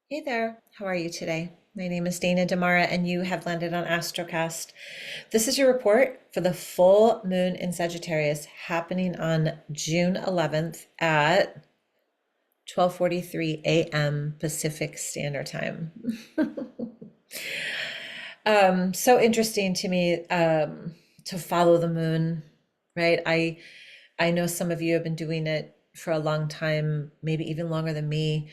Hey there, how are you today? My name is Dana Damara, and you have landed on Astrocast. This is your report for the full moon in Sagittarius happening on June 11th at 12:43 a.m. Pacific Standard Time. So interesting to me to follow the moon, right? I know some of you have been doing it for a long time, maybe even longer than me,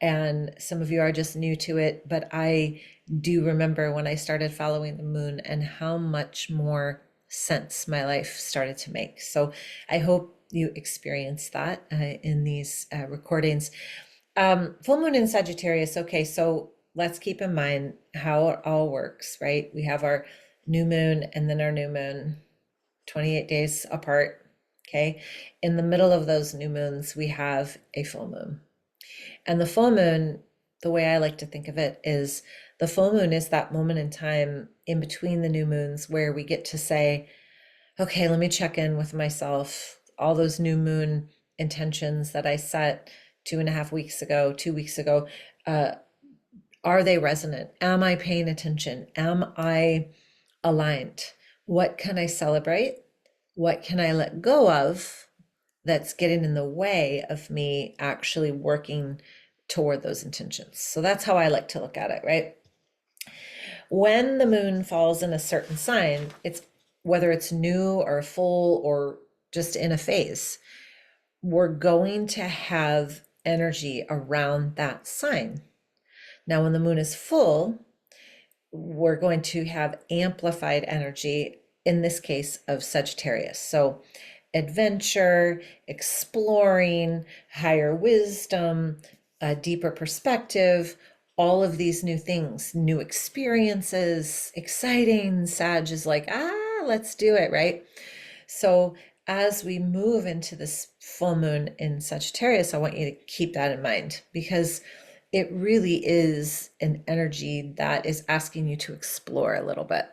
and some of you are just new to it. But I do remember when I started following the moon and how much more sense my life started to make. So I hope you experience that in these recordings. Full moon in Sagittarius. Okay, so let's keep in mind how it all works, right? We have our new moon and then our new moon, 28 days apart. Okay. In the middle of those new moons, we have a full moon. And the full moon, the way I like to think of it is the full moon is that moment in time in between the new moons where we get to say, okay, let me check in with myself. All those new moon intentions that I set 2.5 weeks ago, 2 weeks ago, uh, are they resonant? Am I paying attention? Am I aligned? What can I celebrate? What can I let go of that's getting in the way of me actually working toward those intentions? So that's how I like to look at it, right? When the moon falls in a certain sign, it's whether it's new or full or just in a phase, we're going to have energy around that sign. Now, when the moon is full, we're going to have amplified energy, in this case of Sagittarius. So, adventure, exploring, higher wisdom, a deeper perspective, all of these new things, new experiences, exciting. Sag is like, let's do it, right? So, as we move into this full moon in Sagittarius, I want you to keep that in mind because it really is an energy that is asking you to explore a little bit.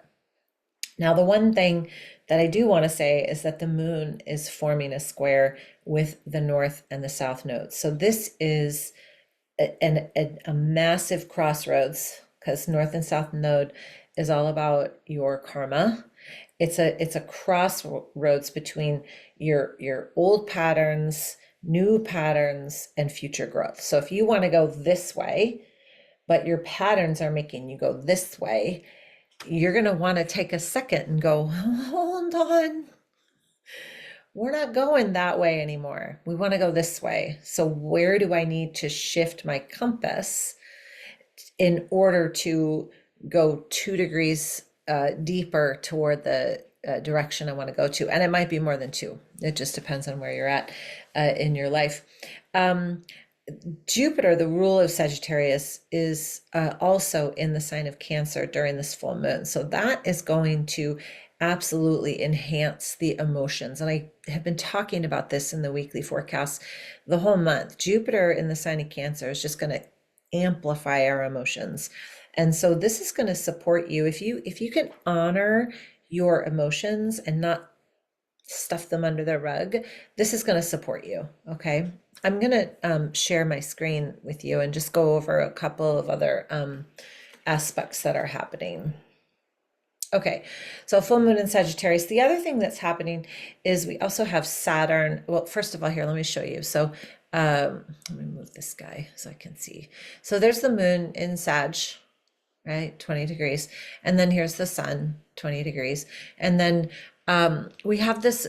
Now, the one thing that I do want to say is that the moon is forming a square with the north and the south nodes. So this is a massive crossroads because north and south node is all about your karma. It's a crossroads between your old patterns, new patterns, and future growth. So if you want to go this way, but your patterns are making you go this way, you're going to want to take a second and go, hold on. We're not going that way anymore. We want to go this way. So where do I need to shift my compass in order to go 2 degrees deeper toward the direction I want to go to? And it might be more than two. It just depends on where you're at in your life. Jupiter, the ruler of Sagittarius, is also in the sign of Cancer during this full moon. So that is going to absolutely enhance the emotions. And I have been talking about this in the weekly forecast the whole month. Jupiter in the sign of Cancer is just going to amplify our emotions. And so this is going to support you if you can honor your emotions and not stuff them under the rug. This is going to support you. Okay. I'm going to share my screen with you and just go over a couple of other aspects that are happening. Okay, so full moon in Sagittarius. The other thing that's happening is we also have Saturn. Well, first of all, here, let me show you. So let me move this guy so I can see. So there's the moon in Sag, right? 20 degrees. And then here's the sun, 20 degrees. And then we have this,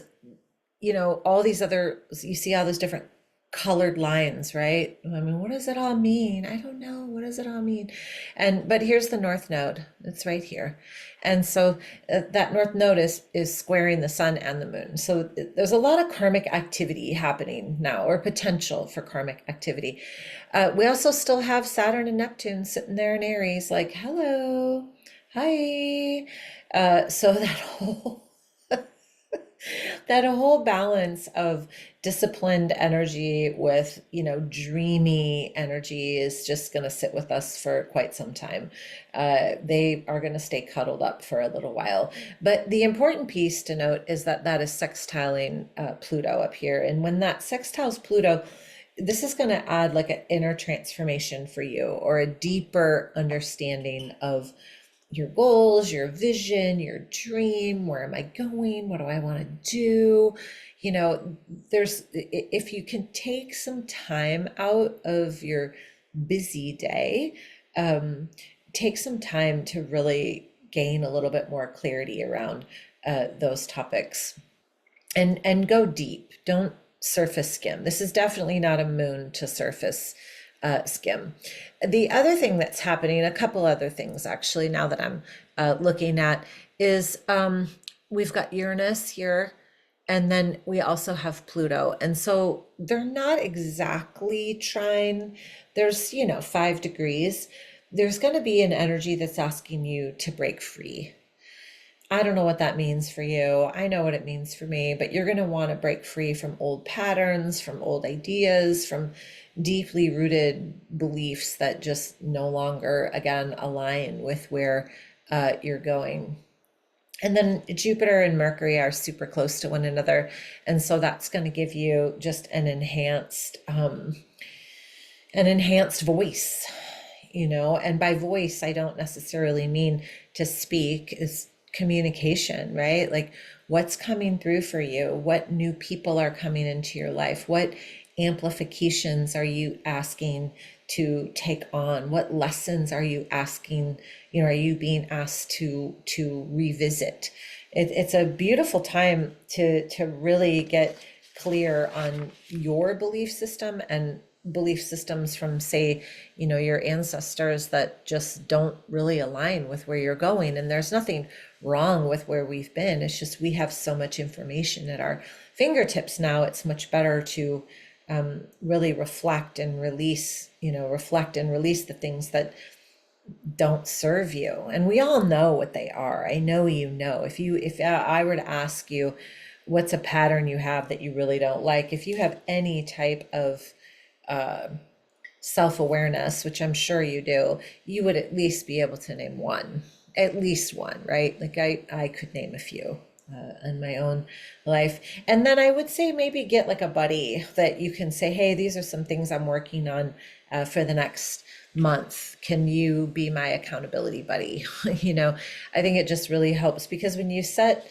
all these other, you see all those different colored lines, right? I mean, what does it all mean? I don't know. What does it all mean? But here's the north node. It's right here. And so that north node is squaring the sun and the moon. So there's a lot of karmic activity happening now, or potential for karmic activity. We also still have Saturn and Neptune sitting there in Aries, like, hello, hi. So that whole balance of disciplined energy with, dreamy energy is just going to sit with us for quite some time. They are going to stay cuddled up for a little while. But the important piece to note is that is sextiling Pluto up here. And when that sextiles Pluto, this is going to add like an inner transformation for you, or a deeper understanding of your goals, your vision, your dream. Where am I going? What do I want to do? You know, if you can take some time out of your busy day, um, take some time to really gain a little bit more clarity around those topics, and go deep. Don't surface skim. This is definitely not a moon to surface skim. The other thing that's happening, a couple other things actually, now that I'm looking at, is we've got Uranus here, and then we also have Pluto. And so they're not exactly trine. There's, 5 degrees. There's going to be an energy that's asking you to break free. I don't know what that means for you. I know what it means for me, but you're going to want to break free from old patterns, from old ideas, from deeply rooted beliefs that just no longer, again, align with where you're going. And then Jupiter and Mercury are super close to one another. And so that's going to give you just an enhanced voice, and by voice, I don't necessarily mean to speak. Is communication, right? Like, what's coming through for you? What new people are coming into your life? What amplifications are you asking to take on? What lessons are you asking, are you being asked to revisit? It's a beautiful time to really get clear on your belief system and belief systems from, say, your ancestors that just don't really align with where you're going. And there's nothing wrong with where we've been. It's just we have so much information at our fingertips now. It's much better to really reflect and release the things that don't serve you. And we all know what they are. I know, if I were to ask you, what's a pattern you have that you really don't like? If you have any type of self-awareness, which I'm sure you do, you would at least be able to name one, at least one, right? Like I could name a few in my own life. And then I would say maybe get like a buddy that you can say, hey, these are some things I'm working on for the next month. Can you be my accountability buddy? I think it just really helps, because when you set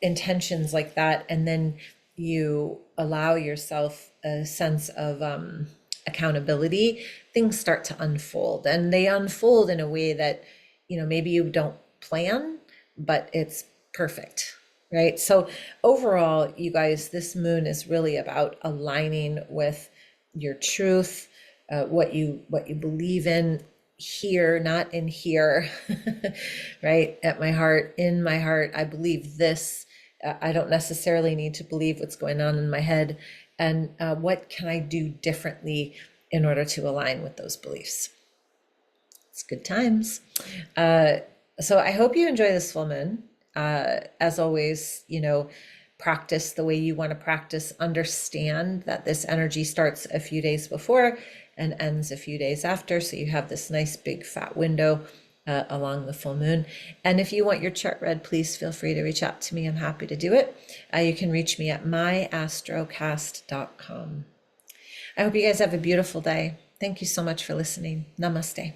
intentions like that, and then you allow yourself a sense of accountability, things start to unfold, and they unfold in a way that, maybe you don't plan, but it's perfect, right? So overall, you guys, this moon is really about aligning with your truth, what you believe in here, not in here, right? In my heart, I believe this. I don't necessarily need to believe what's going on in my head. And what can I do differently in order to align with those beliefs? It's good times. So I hope you enjoy this full moon. As always, practice the way you want to practice. Understand that this energy starts a few days before and ends a few days after. So you have this nice big fat window along the full moon. And if you want your chart read, please feel free to reach out to me. I'm happy to do it. You can reach me at myastrocast.com. I hope you guys have a beautiful day. Thank you so much for listening. Namaste.